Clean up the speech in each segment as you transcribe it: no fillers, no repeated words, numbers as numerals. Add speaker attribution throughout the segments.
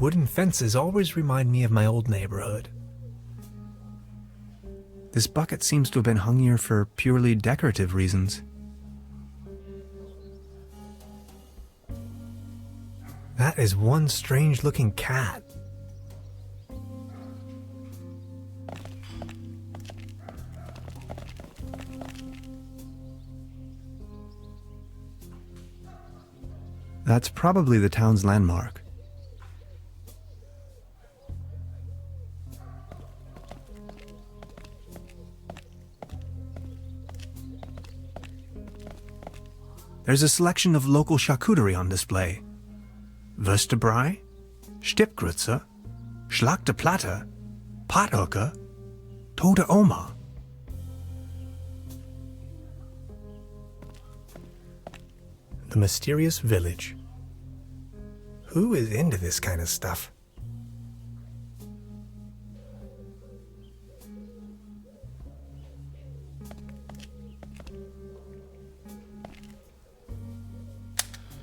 Speaker 1: Wooden fences always remind me of my old neighborhood.
Speaker 2: This bucket seems to have been hung here for purely decorative reasons.
Speaker 1: That is one strange-looking cat.
Speaker 2: That's probably the town's landmark. There's a selection of local charcuterie on display. Würstebrei, Stippgrütze, Schlagte Platte, Pathöcke, Tote Oma.
Speaker 1: The mysterious village. Who is into this kind of stuff?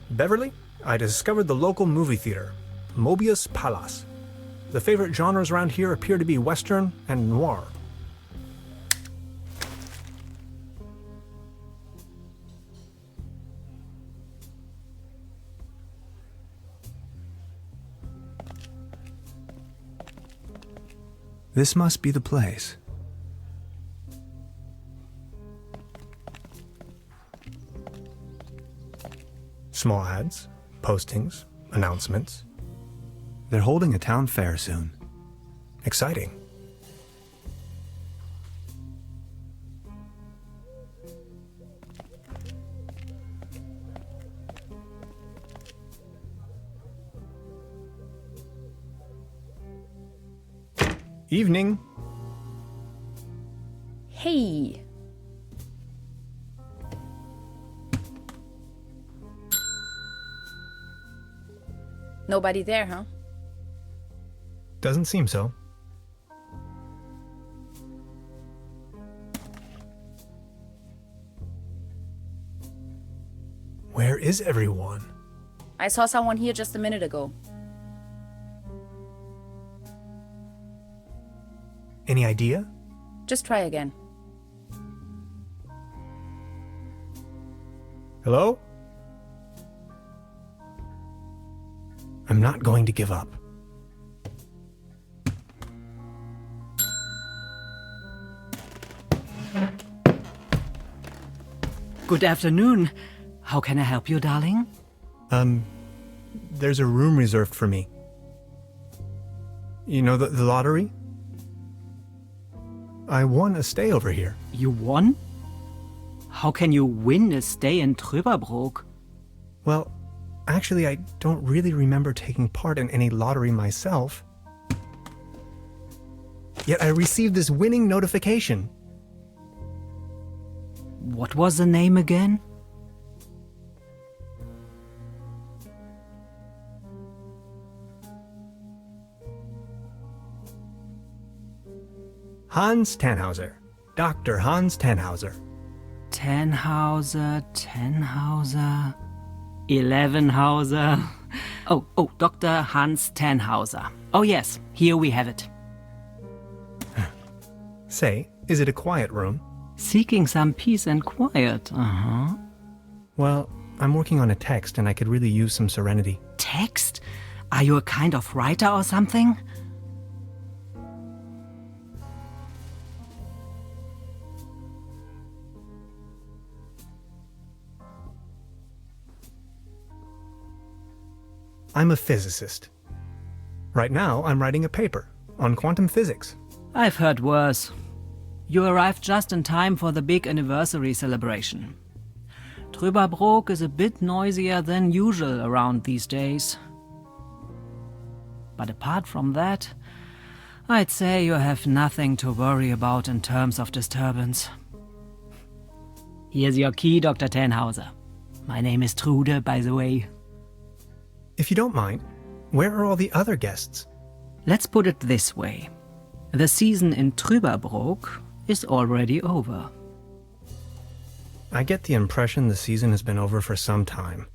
Speaker 1: Beverly, I discovered the local movie theater, Mobius Palace. The favorite genres around here appear to be Western and noir.
Speaker 2: This must be the place.
Speaker 1: Small ads, postings, announcements.
Speaker 2: They're holding a town fair soon.
Speaker 1: Exciting. Evening.
Speaker 3: Hey. Nobody there, huh?
Speaker 1: Doesn't seem so. Where is everyone?
Speaker 3: I saw someone here just a minute ago.
Speaker 1: Any idea?
Speaker 3: Just try again.
Speaker 1: Hello? I'm not going to give up.
Speaker 4: Good afternoon. How can I help you, darling?
Speaker 1: There's a room reserved for me. You know the lottery? I won a stay over here.
Speaker 4: You won? How can you win a stay in Truberbrook?
Speaker 1: Well, actually, I don't really remember taking part in any lottery myself. Yet I received this winning notification.
Speaker 4: What was the name again?
Speaker 1: Hans Tannhauser. Dr. Hans Tannhauser.
Speaker 4: Tannhauser, 11hauser. Oh, Dr. Hans Tannhauser. Oh yes, here we have it.
Speaker 1: Say, is it a quiet room?
Speaker 4: Seeking some peace and quiet,
Speaker 1: Well, I'm working on a text and I could really use some serenity.
Speaker 4: Text? Are you a kind of writer or something?
Speaker 1: I'm a physicist. Right now, I'm writing a paper on quantum physics.
Speaker 4: I've heard worse. You arrived just in time for the big anniversary celebration. Truberbrook is a bit noisier than usual around these days. But apart from that, I'd say you have nothing to worry about in terms of disturbance. Here's your key, Dr. Tannhauser. My name is Trude, by the way.
Speaker 1: If you don't mind, where are all the other guests?
Speaker 4: Let's put it this way. The season in Truberbrook is already over.
Speaker 1: I get the impression the season has been over for some time.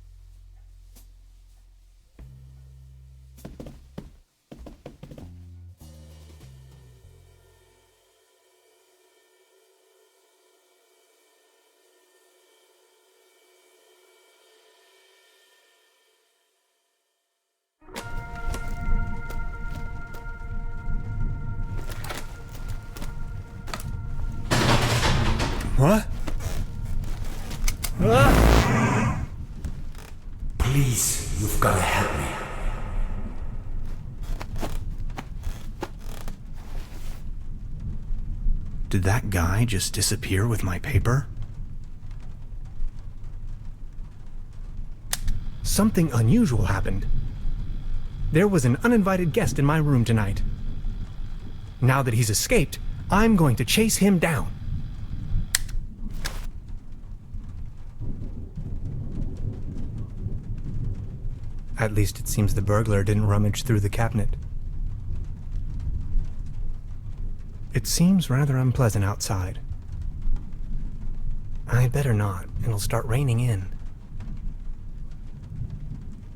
Speaker 1: What?
Speaker 5: Please, you've got to help me.
Speaker 2: Did that guy just disappear with my paper?
Speaker 1: Something unusual happened. There was an uninvited guest in my room tonight. Now that he's escaped, I'm going to chase him down. At least it seems the burglar didn't rummage through the cabinet. It seems rather unpleasant outside. I'd better not. It'll start raining in.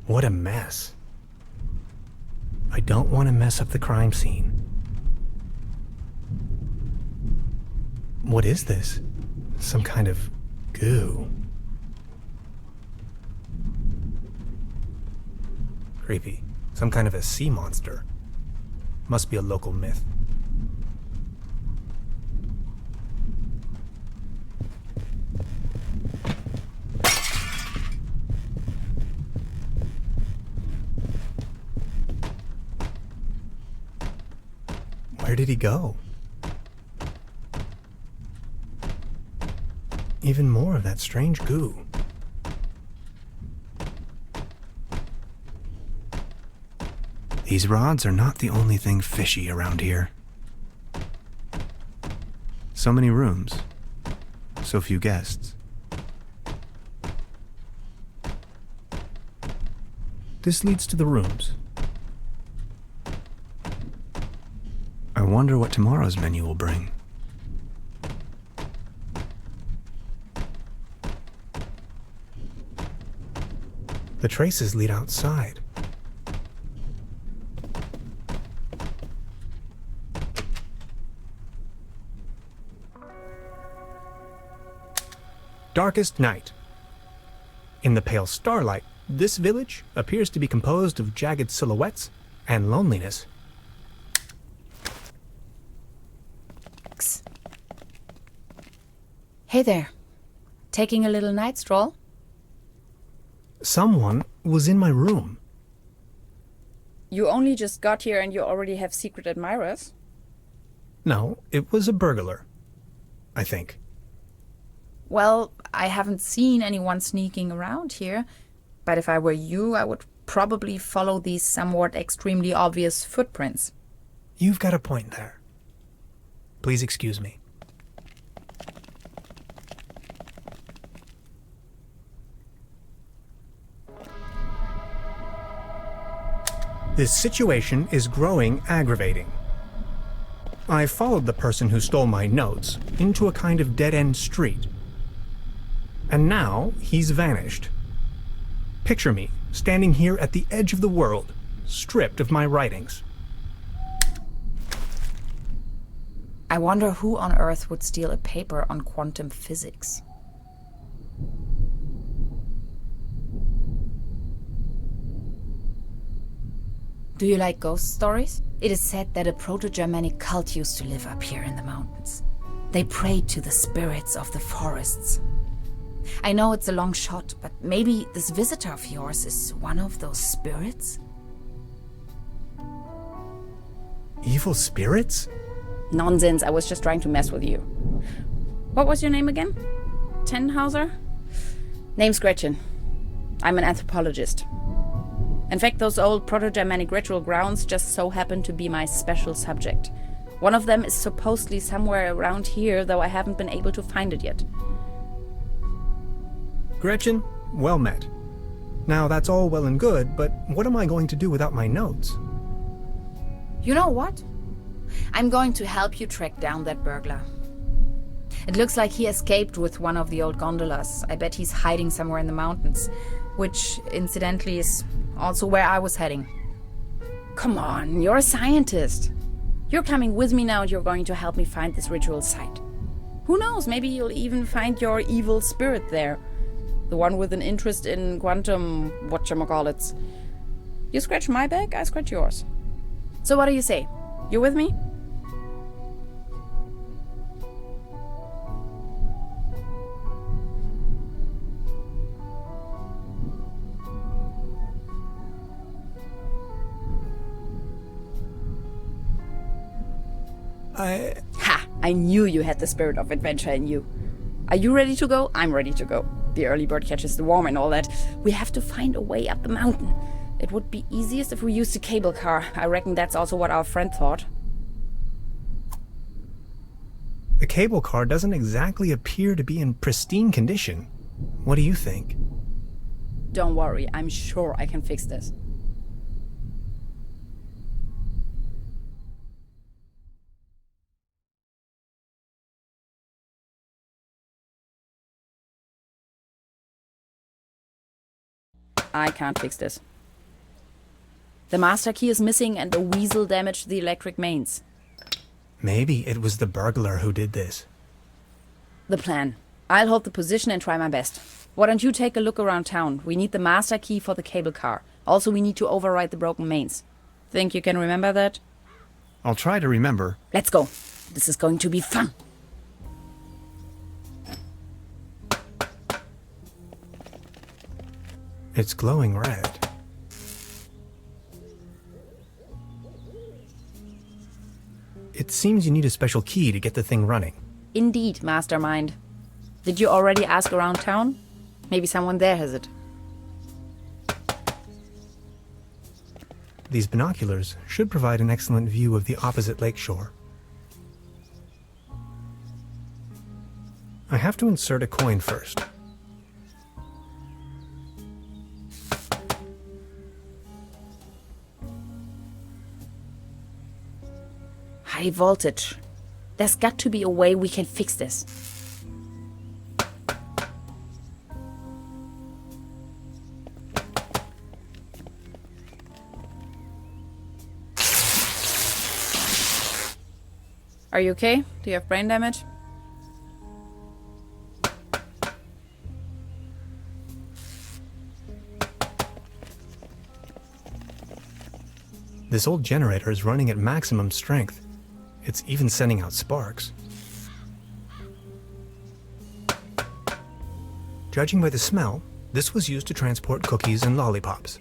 Speaker 1: What a mess. I don't want to mess up the crime scene. What is this? Some kind of goo. Creepy. Some kind of a sea monster. Must be a local myth. Where did he go? Even more of that strange goo.
Speaker 2: These rods are not the only thing fishy around here. So many rooms, so few guests.
Speaker 1: This leads to the rooms.
Speaker 2: I wonder what tomorrow's menu will bring.
Speaker 1: The traces lead outside. Darkest night. In the pale starlight, this village appears to be composed of jagged silhouettes and loneliness.
Speaker 3: Hey there. Taking a little night stroll?
Speaker 1: Someone was in my room.
Speaker 3: You only just got here and you already have secret admirers?
Speaker 1: No, it was a burglar. I think.
Speaker 3: Well, I haven't seen anyone sneaking around here, but if I were you, I would probably follow these somewhat extremely obvious footprints.
Speaker 1: You've got a point there. Please excuse me. This situation is growing aggravating. I followed the person who stole my notes into a kind of dead-end street. And now he's vanished. Picture me standing here at the edge of the world, stripped of my writings.
Speaker 3: I wonder who on earth would steal a paper on quantum physics. Do you like ghost stories? It is said that a proto-Germanic cult used to live up here in the mountains. They prayed to the spirits of the forests. I know it's a long shot, but maybe this visitor of yours is one of those spirits?
Speaker 1: Evil spirits?
Speaker 3: Nonsense, I was just trying to mess with you. What was your name again? Tenhauser? Name's Gretchen. I'm an anthropologist. In fact, those old Proto-Germanic ritual grounds just so happen to be my special subject. One of them is supposedly somewhere around here, though I haven't been able to find it yet.
Speaker 1: Gretchen, well met. Now that's all well and good, but what am I going to do without my notes?
Speaker 3: You know what? I'm going to help you track down that burglar. It looks like he escaped with one of the old gondolas. I bet he's hiding somewhere in the mountains, which, incidentally, is also where I was heading. Come on, you're a scientist. You're coming with me now and you're going to help me find this ritual site. Who knows, maybe you'll even find your evil spirit there. The one with an interest in quantum whatchamacallits. You scratch my back, I scratch yours. So what do you say? You with me? Ha! I knew you had the spirit of adventure in you. Are you ready to go? I'm ready to go. The early bird catches the worm and all that. We have to find a way up the mountain. It would be easiest if we used a cable car. I reckon that's also what our friend thought.
Speaker 1: The cable car doesn't exactly appear to be in pristine condition. What do you think?
Speaker 3: Don't worry, I'm sure I can fix this. I can't fix this. The master key is missing and a weasel damaged the electric mains.
Speaker 1: Maybe it was the burglar who did this.
Speaker 3: The plan. I'll hold the position and try my best. Why don't you take a look around town? We need the master key for the cable car. Also, we need to override the broken mains. Think you can remember that?
Speaker 2: I'll try to remember.
Speaker 3: Let's go. This is going to be fun.
Speaker 1: It's glowing red. It seems you need a special key to get the thing running.
Speaker 3: Indeed, mastermind. Did you already ask around town? Maybe someone there has it.
Speaker 1: These binoculars should provide an excellent view of the opposite lakeshore. I have to insert a coin first.
Speaker 3: High voltage. There's got to be a way we can fix this. Are you okay? Do you have brain damage?
Speaker 1: This old generator is running at maximum strength. It's even sending out sparks. Judging by the smell, this was used to transport cookies and lollipops.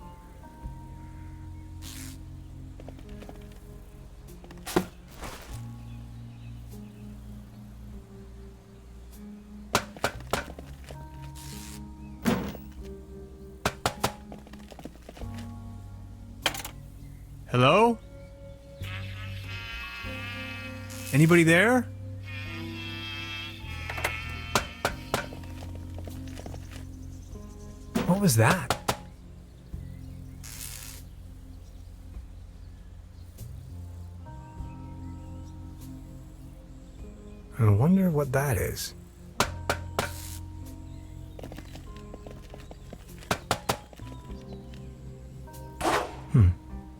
Speaker 1: Hello? Anybody there? What was that? I wonder what that is.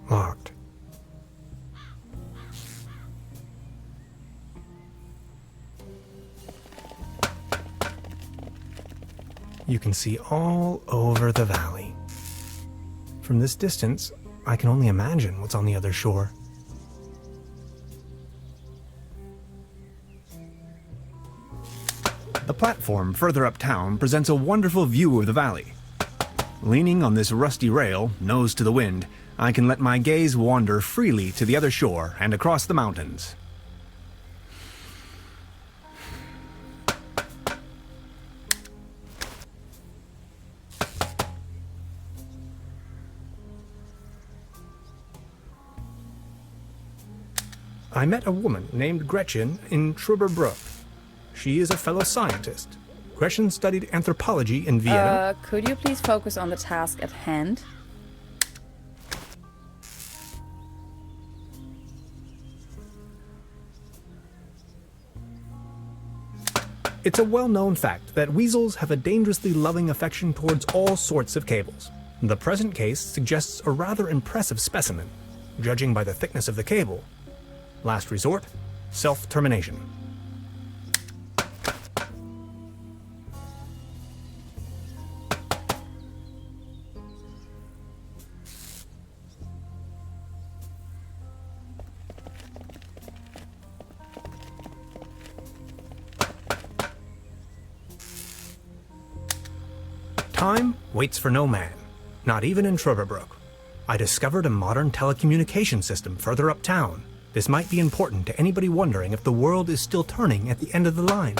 Speaker 1: Locked. You can see all over the valley. From this distance, I can only imagine what's on the other shore.
Speaker 2: The platform further uptown presents a wonderful view of the valley. Leaning on this rusty rail, nose to the wind, I can let my gaze wander freely to the other shore and across the mountains.
Speaker 1: I met a woman named Gretchen in Truberbrook. She is a fellow scientist. Gretchen studied anthropology in Vienna.
Speaker 3: Could you please focus on the task at hand?
Speaker 1: It's a well-known fact that weasels have a dangerously loving affection towards all sorts of cables. The present case suggests a rather impressive specimen, judging by the thickness of the cable. Last resort, self-termination. Time waits for no man, not even in Truberbrook. I discovered a modern telecommunication system further uptown. This might be important to anybody wondering if the world is still turning at the end of the line.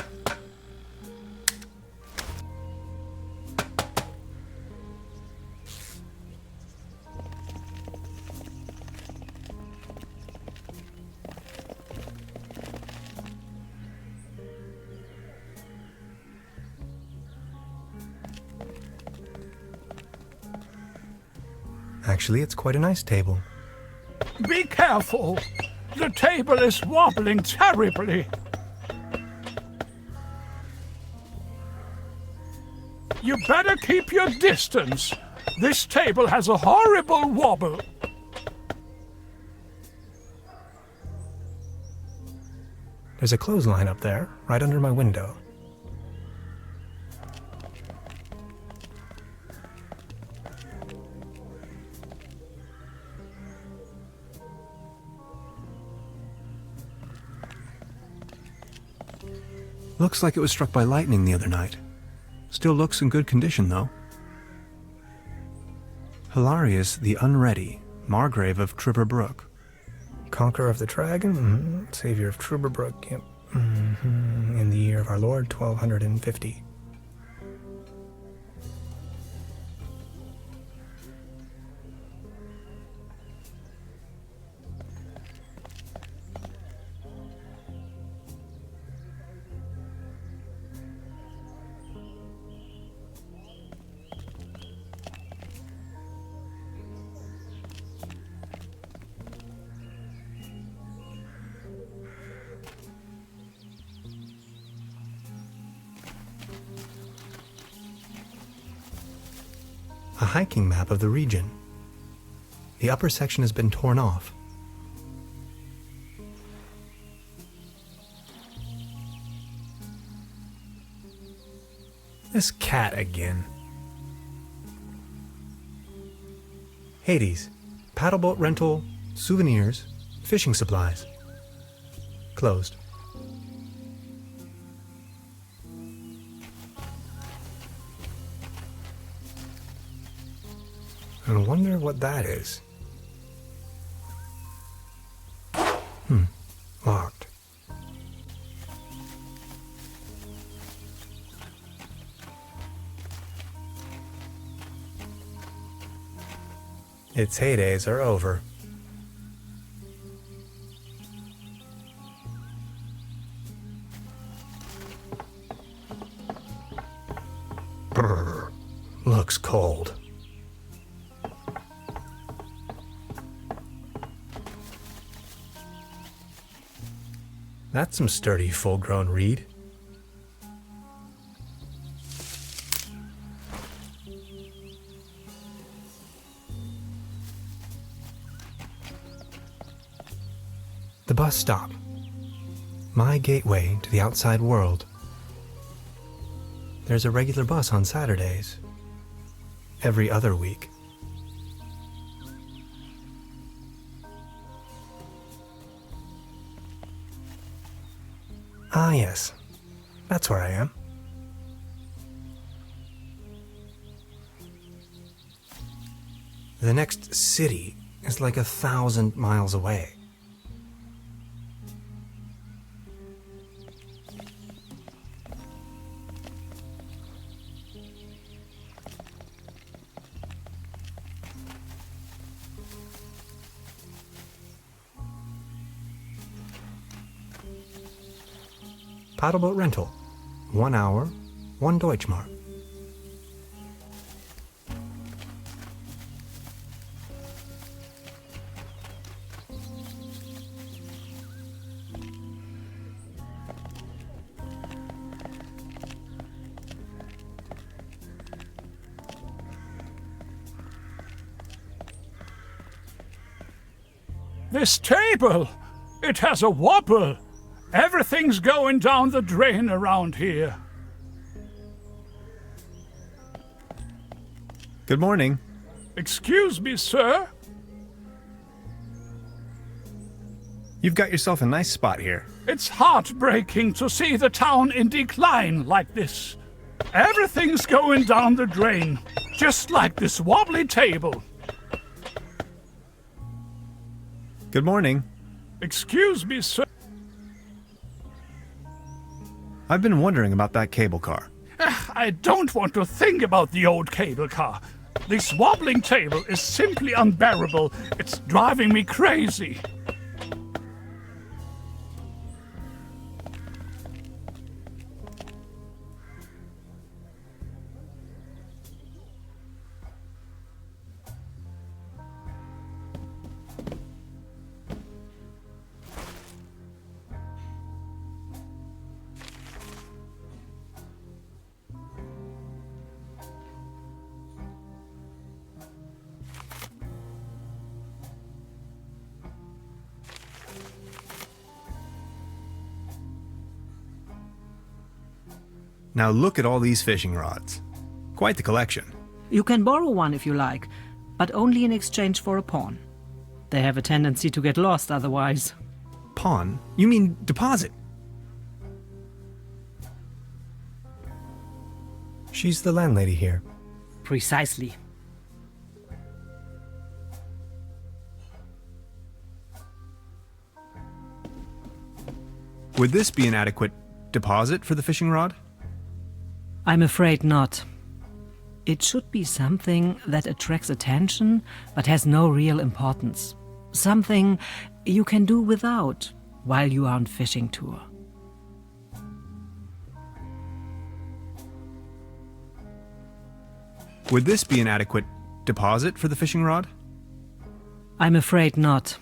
Speaker 1: Actually, it's quite a nice table.
Speaker 6: Be careful! The table is wobbling terribly. You better keep your distance. This table has a horrible wobble.
Speaker 1: There's a clothesline up there, right under my window.
Speaker 2: Looks like it was struck by lightning the other night. Still looks in good condition, though. Hilarious the Unready, Margrave of Truberbrook.
Speaker 1: Conqueror of the Dragon, Savior of Truberbrook, yep. In the year of our Lord, 1250. A hiking map of the region. The upper section has been torn off. This cat again. Hades. Paddleboat rental, souvenirs, fishing supplies. Closed. I wonder what that is. Locked. Its heydays are over. Brr. Looks cold. That's some sturdy, full-grown reed. The bus stop. My gateway to the outside world. There's a regular bus on Saturdays. Every other week. Ah, yes. That's where I am. The next city is like 1,000 miles away. Paddleboat rental. 1 hour, 1 Deutschmark.
Speaker 6: This table! It has a wobble! Everything's going down the drain around here.
Speaker 2: Good morning.
Speaker 6: Excuse me, sir?
Speaker 2: You've got yourself a nice spot here.
Speaker 6: It's heartbreaking to see the town in decline like this. Everything's going down the drain, just like this wobbly table.
Speaker 2: Good morning.
Speaker 6: Excuse me, sir.
Speaker 2: I've been wondering about that cable car.
Speaker 6: I don't want to think about the old cable car. This wobbling table is simply unbearable. It's driving me crazy.
Speaker 2: Now look at all these fishing rods. Quite the collection.
Speaker 4: You can borrow one if you like, but only in exchange for a pawn. They have a tendency to get lost otherwise.
Speaker 2: Pawn? You mean deposit?
Speaker 1: She's the landlady here.
Speaker 4: Precisely.
Speaker 2: Would this be an adequate deposit for the fishing rod?
Speaker 4: I'm afraid not. It should be something that attracts attention but has no real importance. Something you can do without while you are on fishing tour.
Speaker 2: Would this be an adequate deposit for the fishing rod?
Speaker 4: I'm afraid not.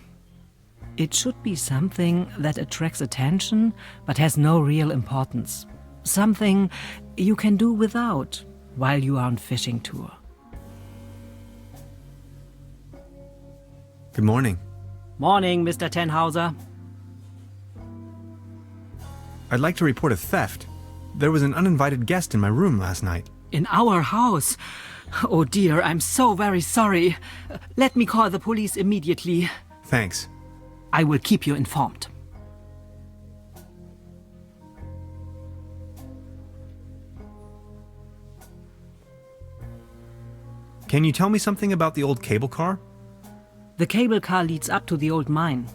Speaker 4: It should be something that attracts attention but has no real importance. Something you can do without while you are on fishing tour.
Speaker 2: Good morning.
Speaker 4: Morning, Mr. Tenhauser.
Speaker 2: I'd like to report a theft. There was an uninvited guest in my room last night.
Speaker 4: In our house? Oh dear, I'm so very sorry. Let me call the police immediately.
Speaker 2: Thanks.
Speaker 4: I will keep you informed.
Speaker 2: Can you tell me something about the old cable car?
Speaker 4: The cable car leads up to the old mine.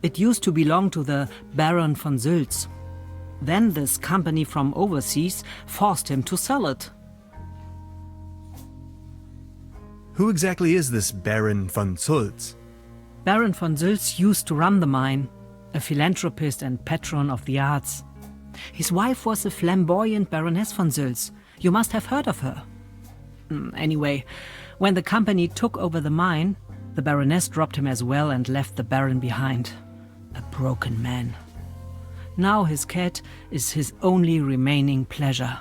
Speaker 4: It used to belong to the Baron von Sülz. Then this company from overseas forced him to sell it.
Speaker 2: Who exactly is this Baron von Sülz?
Speaker 4: Baron von Sülz used to run the mine, a philanthropist and patron of the arts. His wife was a flamboyant Baroness von Sülz. You must have heard of her. Anyway, when the company took over the mine, the Baroness dropped him as well and left the Baron behind. A broken man. Now his cat is his only remaining pleasure.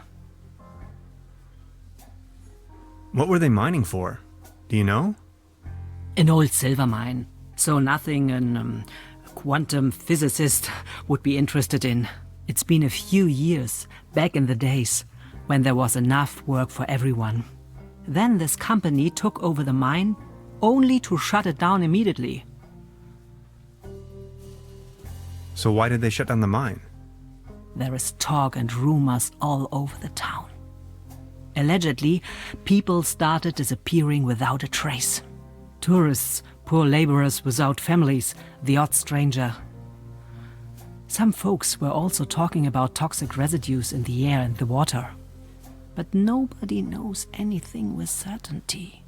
Speaker 2: What were they mining for? Do you know?
Speaker 4: An old silver mine. So nothing a quantum physicist would be interested in. It's been a few years, back in the days, when there was enough work for everyone. Then this company took over the mine, only to shut it down immediately.
Speaker 2: So why did they shut down the mine?
Speaker 4: There is talk and rumors all over the town. Allegedly, people started disappearing without a trace. Tourists, poor laborers without families, the odd stranger. Some folks were also talking about toxic residues in the air and the water. But nobody knows anything with certainty.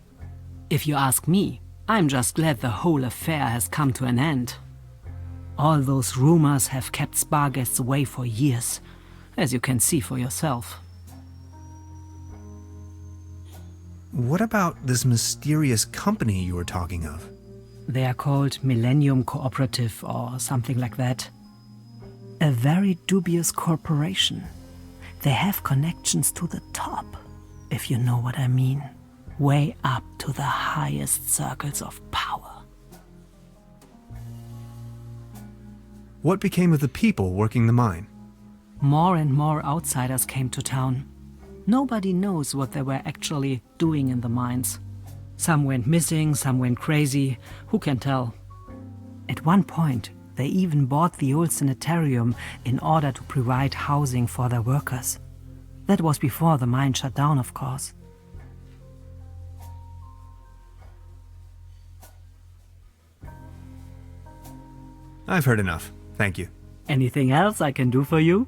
Speaker 4: If you ask me, I'm just glad the whole affair has come to an end. All those rumors have kept spa guests away for years, as you can see for yourself.
Speaker 2: What about this mysterious company you were talking of?
Speaker 4: They are called Millennium Cooperative or something like that. A very dubious corporation. They have connections to the top, if you know what I mean. Way up to the highest circles of power.
Speaker 2: What became of the people working the mine?
Speaker 4: More and more outsiders came to town. Nobody knows what they were actually doing in the mines. Some went missing, some went crazy. Who can tell? At one point, they even bought the old sanitarium in order to provide housing for their workers. That was before the mine shut down, of course.
Speaker 2: I've heard enough. Thank you.
Speaker 4: Anything else I can do for you?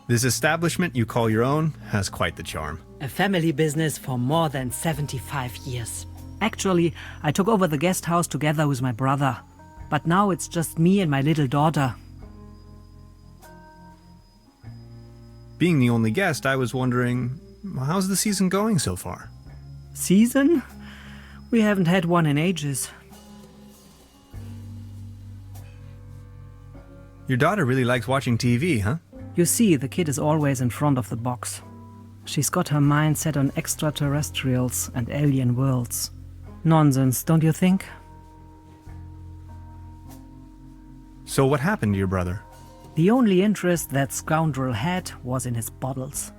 Speaker 2: This establishment you call your own has quite the charm.
Speaker 4: A family business for more than 75 years. Actually, I took over the guest house together with my brother. But now it's just me and my little daughter.
Speaker 2: Being the only guest, I was wondering, how's the season going so far?
Speaker 4: Season? We haven't had one in ages.
Speaker 2: Your daughter really likes watching TV, huh?
Speaker 4: You see, the kid is always in front of the box. She's got her mind set on extraterrestrials and alien worlds. Nonsense, don't you think?
Speaker 2: So what happened to your brother?
Speaker 4: The only interest that scoundrel had was in his bottles.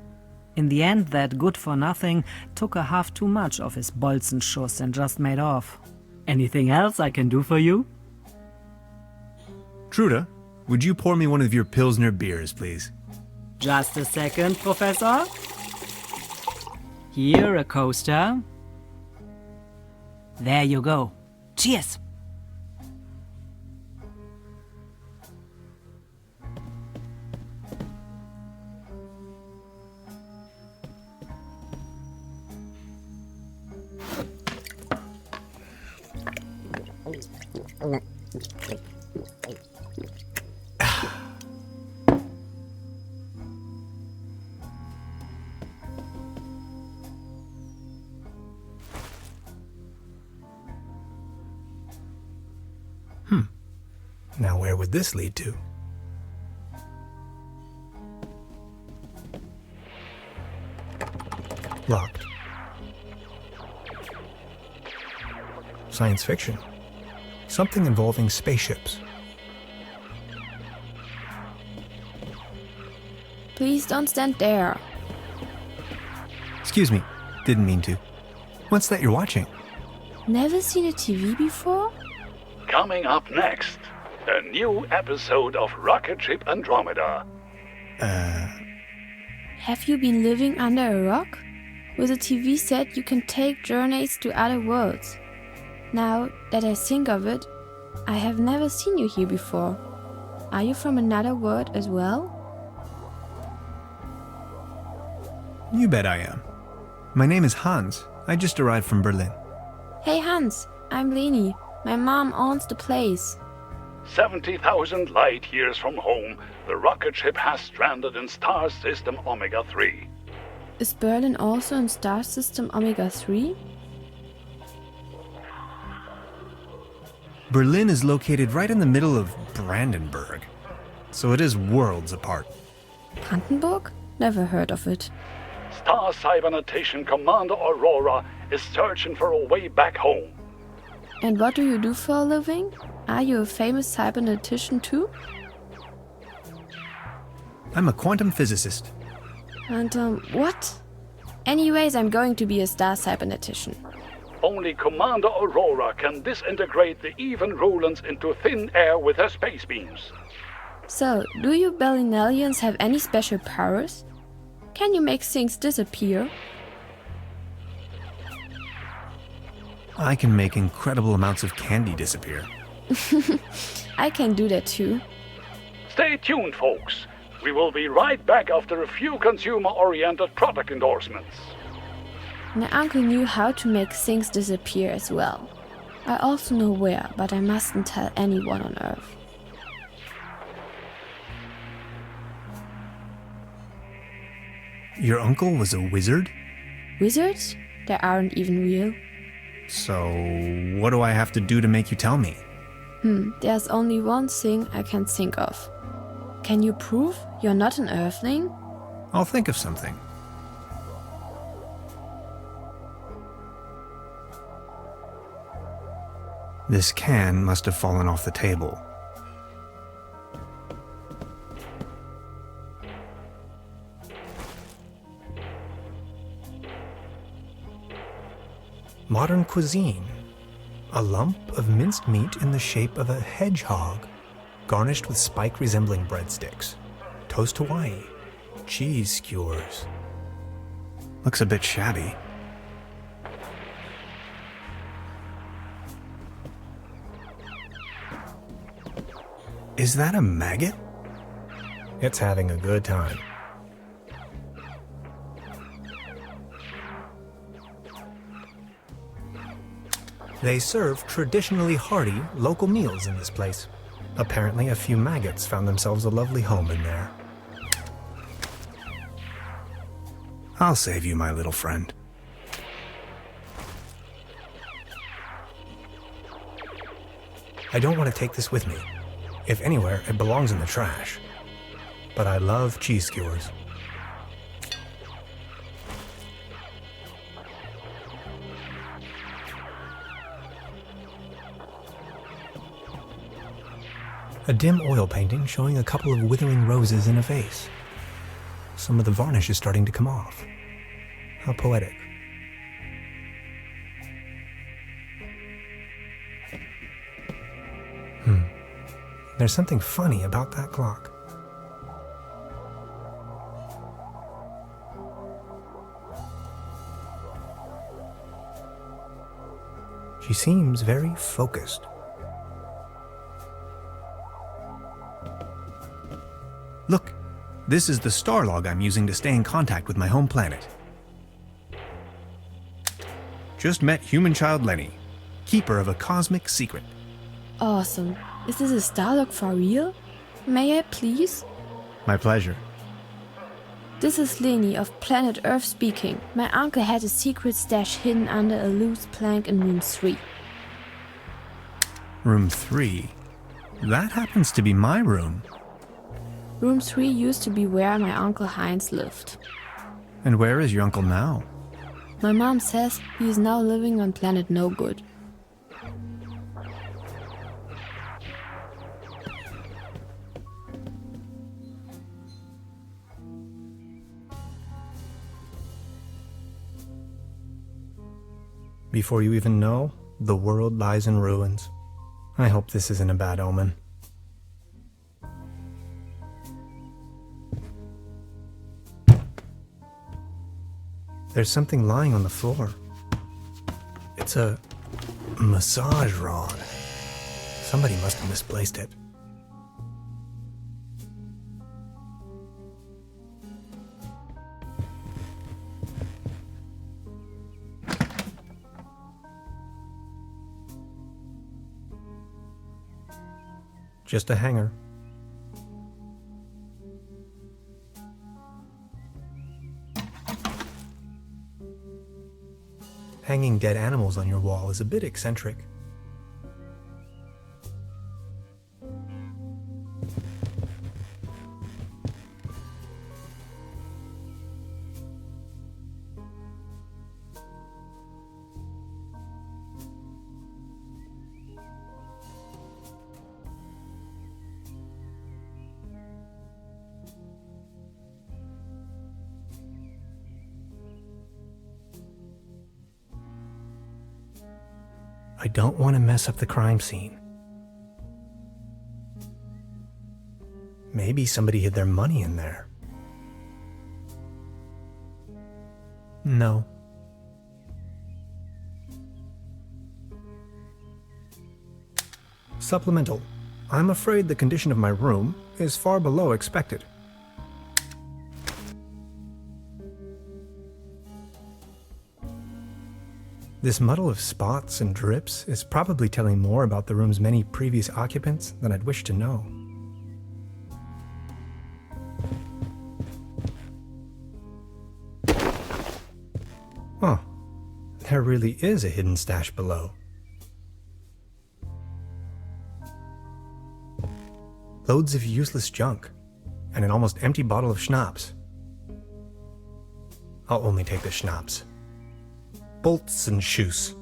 Speaker 4: In the end, that good-for-nothing took a half too much of his Bolzenschuss and just made off. Anything else I can do for you?
Speaker 2: Trude, would you pour me one of your Pilsner beers, please?
Speaker 4: Just a second, Professor. Here, a coaster. There you go. Cheers!
Speaker 1: Now where would this lead to? Locked. Science fiction. Something involving spaceships.
Speaker 7: Please don't stand there.
Speaker 2: Excuse me, didn't mean to.
Speaker 1: What's that you're watching?
Speaker 7: Never seen a TV before?
Speaker 6: Coming up next, a new episode of Rocket Ship Andromeda.
Speaker 7: Have you been living under a rock? With a TV set, you can take journeys to other worlds. Now that I think of it, I have never seen you here before. Are you from another world as well?
Speaker 2: You bet I am. My name is Hans. I just arrived from Berlin.
Speaker 7: Hey Hans, I'm Leni. My mom owns the place.
Speaker 6: 70,000 light years from home, the rocket ship has stranded in star system Omega 3.
Speaker 7: Is Berlin also in star system Omega 3?
Speaker 2: Berlin is located right in the middle of Brandenburg, so it is worlds apart.
Speaker 7: Brandenburg? Never heard of it.
Speaker 6: Star Cybernetation Commander Aurora is searching for a way back home.
Speaker 7: And what do you do for a living? Are you a famous cybernetician too?
Speaker 2: I'm a quantum physicist.
Speaker 7: And what? Anyways, I'm going to be a star cybernetician.
Speaker 6: Only Commander Aurora can disintegrate the even Rulans into thin air with her space beams.
Speaker 7: So, do you Berlinalians have any special powers? Can you make things disappear?
Speaker 2: I can make incredible amounts of candy disappear.
Speaker 7: I can do that too.
Speaker 6: Stay tuned, folks. We will be right back after a few consumer-oriented product endorsements.
Speaker 7: My uncle knew how to make things disappear as well. I also know where, but I mustn't tell anyone on Earth.
Speaker 2: Your uncle was a wizard?
Speaker 7: Wizards? They aren't even real.
Speaker 2: So, what do I have to do to make you tell me?
Speaker 7: There's only one thing I can think of. Can you prove you're not an Earthling?
Speaker 2: I'll think of something. This can must have fallen off the table.
Speaker 1: Modern cuisine. A lump of minced meat in the shape of a hedgehog, garnished with spike-resembling breadsticks. Toast Hawaii. Cheese skewers.
Speaker 2: Looks a bit shabby. Is that a maggot?
Speaker 1: It's having a good time. They serve traditionally hearty local meals in this place. Apparently, a few maggots found themselves a lovely home in there.
Speaker 2: I'll save you, my little friend.
Speaker 1: I don't want to take this with me. If anywhere, it belongs in the trash. But I love cheese skewers. A dim oil painting showing a couple of withering roses in a vase. Some of the varnish is starting to come off. How poetic. There's something funny about that clock. She seems very focused.
Speaker 2: Look, this is the star log I'm using to stay in contact with my home planet. Just met human child Lenny, keeper of a cosmic secret.
Speaker 7: Awesome. Is this a star log for real? May I please?
Speaker 2: My pleasure.
Speaker 7: This is Lenny of planet Earth speaking. My uncle had a secret stash hidden under a loose plank in room 3.
Speaker 2: Room 3? That happens to be my room.
Speaker 7: Room 3 used to be where my uncle Heinz lived.
Speaker 2: And where is your uncle now?
Speaker 7: My mom says he is now living on planet No Good.
Speaker 1: Before you even know, the world lies in ruins. I hope this isn't a bad omen. There's something lying on the floor. It's a massage rod. Somebody must have misplaced it. Just a hanger. Hanging dead animals on your wall is a bit eccentric. I don't want to mess up the crime scene. Maybe somebody hid their money in there. No. Supplemental. I'm afraid the condition of my room is far below expected. This muddle of spots and drips is probably telling more about the room's many previous occupants than I'd wish to know. Huh. There really is a hidden stash below. Loads of useless junk, and an almost empty bottle of schnapps. I'll only take the schnapps. Bolts and shoes.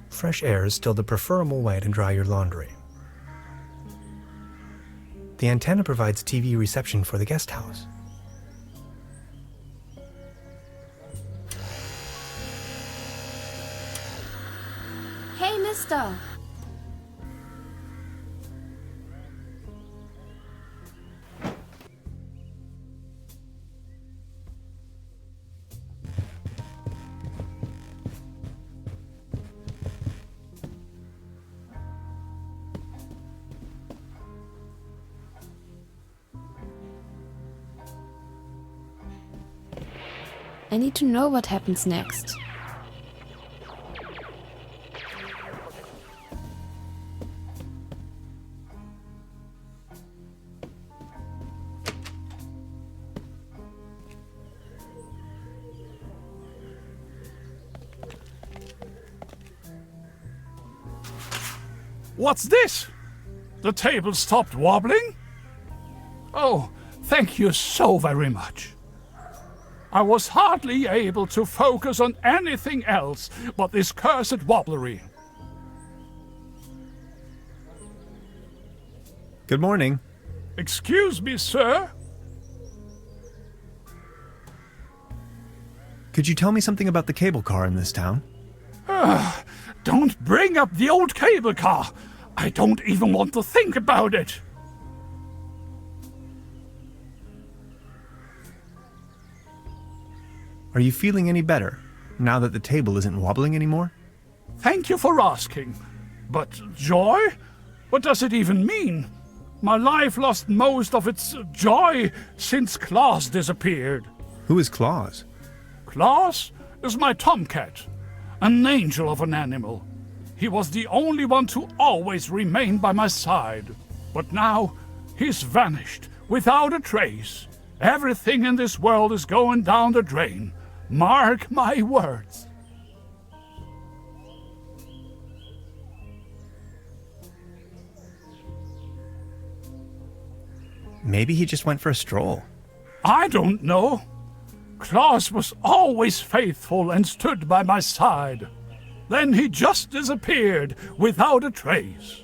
Speaker 1: Fresh air is still the preferable way to dry your laundry. The antenna provides TV reception for the guest house.
Speaker 7: Hey, mister! I need to know what happens next.
Speaker 6: What's this? The table stopped wobbling? Oh, thank you so very much. I was hardly able to focus on anything else but this cursed wobblery.
Speaker 2: Good morning.
Speaker 6: Excuse me, sir?
Speaker 2: Could you tell me something about the cable car in this town?
Speaker 6: Don't bring up the old cable car. I don't even want to think about it.
Speaker 2: Are you feeling any better now that the table isn't wobbling anymore?
Speaker 6: Thank you for asking. But joy? What does it even mean? My life lost most of its joy since Claus disappeared.
Speaker 2: Who is Claus?
Speaker 6: Claus is my tomcat, an angel of an animal. He was the only one to always remain by my side. But now, he's vanished, without a trace. Everything in this world is going down the drain. Mark my words.
Speaker 2: Maybe he just went for a stroll.
Speaker 6: I don't know. Claus was always faithful and stood by my side. Then he just disappeared without a trace.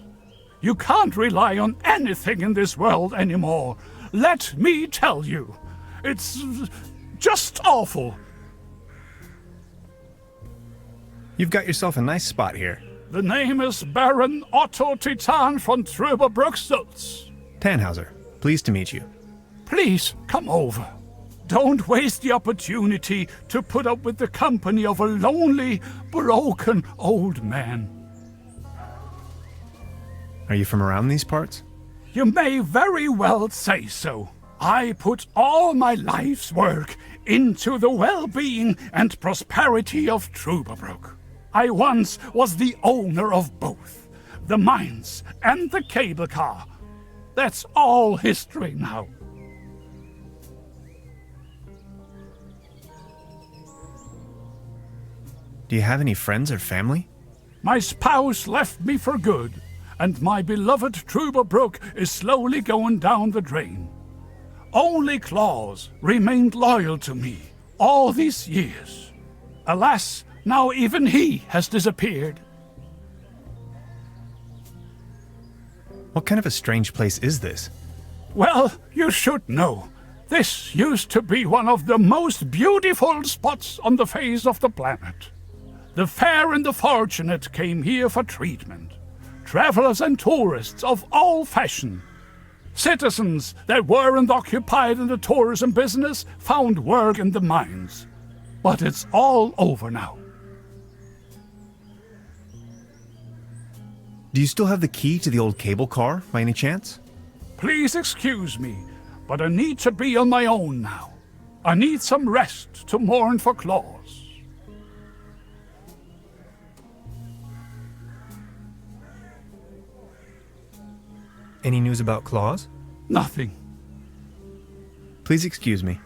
Speaker 6: You can't rely on anything in this world anymore. Let me tell you. It's just awful.
Speaker 2: You've got yourself a nice spot here.
Speaker 6: The name is Baron Otto Titan von Truberbrook Stutz.
Speaker 2: Tannhauser, pleased to meet you.
Speaker 6: Please come over. Don't waste the opportunity to put up with the company of a lonely, broken old man.
Speaker 2: Are you from around these parts?
Speaker 6: You may very well say so. I put all my life's work into the well-being and prosperity of Truberbrook. I once was the owner of both, the mines and the cable car. That's all history now.
Speaker 2: Do you have any friends or family?
Speaker 6: My spouse left me for good, and my beloved Truberbrook is slowly going down the drain. Only Claus remained loyal to me all these years. Alas, now even he has disappeared.
Speaker 2: What kind of a strange place is this?
Speaker 6: Well, you should know. This used to be one of the most beautiful spots on the face of the planet. The fair and the fortunate came here for treatment. Travelers and tourists of all fashion. Citizens that weren't occupied in the tourism business found work in the mines. But it's all over now.
Speaker 2: Do you still have the key to the old cable car, by any chance?
Speaker 6: Please excuse me, but I need to be on my own now. I need some rest to mourn for Claus.
Speaker 1: Any news about Claus?
Speaker 6: Nothing.
Speaker 2: Please excuse me.